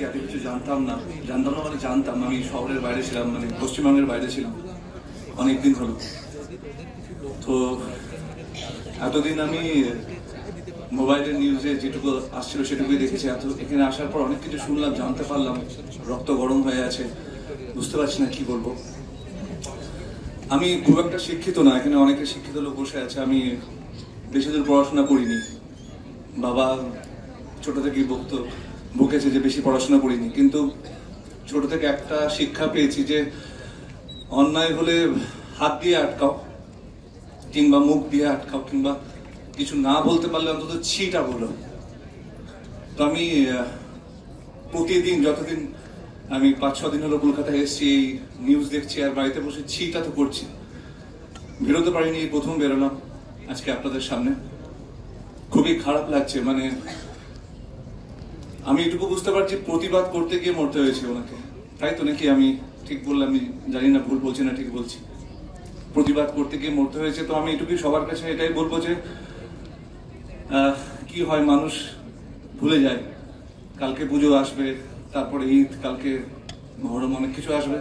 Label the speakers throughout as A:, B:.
A: এত কিছু জানতাম না মানে জানতাম আমি শহরের বাইরে ছিলাম, মানে পশ্চিমবঙ্গের বাইরে ছিলাম অনেকদিন হলো। তো এতদিন আমি মোবাইলের নিউজে যেটুকু আসছিল সেটুকুই দেখেছি। এখানে আসার পর অনেক কিছু শুনলাম, জানতে পারলাম, রক্ত গরম হয়ে আছে, বুঝতে পারছি না কি বলবো। আমি খুব একটা শিক্ষিত না, এখানে অনেকে শিক্ষিত লোক বসে আছে। আমি বেশি দূর পড়াশোনা করিনি। বাবা ছোট থেকেই বকেছে যে বেশি পড়াশোনা করিনি, কিন্তু ছোট থেকে একটা শিক্ষা পেয়েছি যে অন্যায় হলে হাত দিয়ে আটকাও, কিংবা মুখ দিয়ে আটকাও, কিংবা কিছু না বলতে পারলে অন্তত ছিটা বলো। তো আমি প্রতিদিন, যতদিন আমি 5-6 দিন হলো কলকাতায় এসেছি, এই নিউজ দেখছি আর বাড়িতে বসে ছিটা তো করছি। বেরোতে পারিনি, এই প্রথম বেরোলাম আজকে আপনাদের সামনে। খুবই খারাপ লাগছে। মানে আমি এটুকু বুঝতে পারছি প্রতিবাদ করতে গিয়ে মরতে হয়েছে ওনাকে, তাই তো নাকি? আমি ঠিক বললাম? আমি জানি না ভুল বলছি না ঠিক বলছি। প্রতিবাদ করতে গিয়ে মরতে হয়েছে। তো আমি এটুকুই সবার কাছে এটাই বলবো যে কি হয়, মানুষ ভুলে যায়। কালকে পুজো আসবে, তারপরে ঈদ, কালকে মহরম, অনেক কিছু আসবে,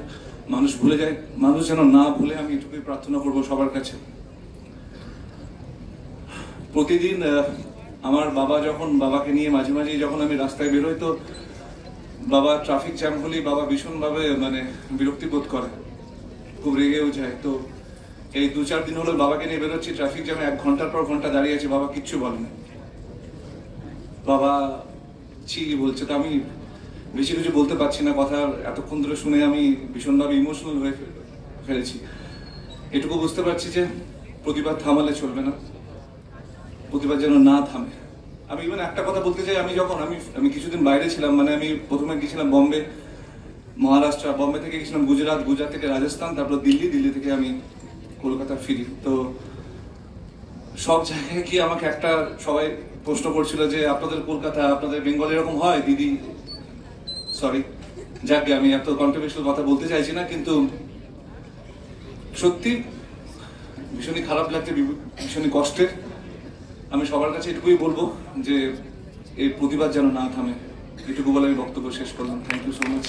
A: মানুষ ভুলে যায়। মানুষ যেন না ভুলে, আমি এটুকুই প্রার্থনা করবো সবার কাছে। প্রতিদিন আমার বাবাকে নিয়ে মাঝে মাঝে যখন আমি রাস্তায় বেরোই, তো বাবা ট্রাফিক জ্যাম হলেই বাবা ভীষণভাবে মানে বিরক্তি বোধ করে, খুব রেগেও যায়। তো এই 2-4 দিন হলো বাবাকে নিয়ে বেরোচ্ছি, ট্রাফিক জ্যামে 1 ঘন্টার পর ঘন্টা দাঁড়িয়ে আছে, বাবা কিচ্ছু বলেনি। বাবা ছি বলছে। তো আমি বেশি কিছু বলতে পারছি না। কথা এতক্ষণ ধরে শুনে আমি ভীষণভাবে ইমোশনাল হয়ে ফেলেছি। এটুকু বুঝতে পারছি যে প্রতিবাদ থামালে চলবে না, প্রতিবাদ যেন না থামে। আমি ইভেন একটা কথা বলতে চাই, আমি কিছুদিন বাইরে ছিলাম। মানে আমি প্রথমে গেছিলাম বম্বে, মহারাষ্ট্র, বম্বে থেকে গেছিলাম গুজরাট, গুজরাট থেকে রাজস্থান, তারপর দিল্লি, দিল্লি থেকে আমি কলকাতা ফিরি। তো সব জায়গায় কি আমাকে একটা সবাই প্রশ্ন করছিল যে আপনাদের কলকাতা, আপনাদের বেঙ্গল এরকম হয় দিদি? সরি, যাকে আমি এত কন্ট্রোভার্সিয়াল কথা বলতে চাইছি না, কিন্তু সত্যি ভীষণই খারাপ লাগছে, ভীষণই কষ্টের। আমি সবার কাছে এটুকুই বলবো যে এই প্রতিবাদ যেন না থামে। এটুকু বলে আমি বক্তব্য শেষ করলাম। Thank you so much.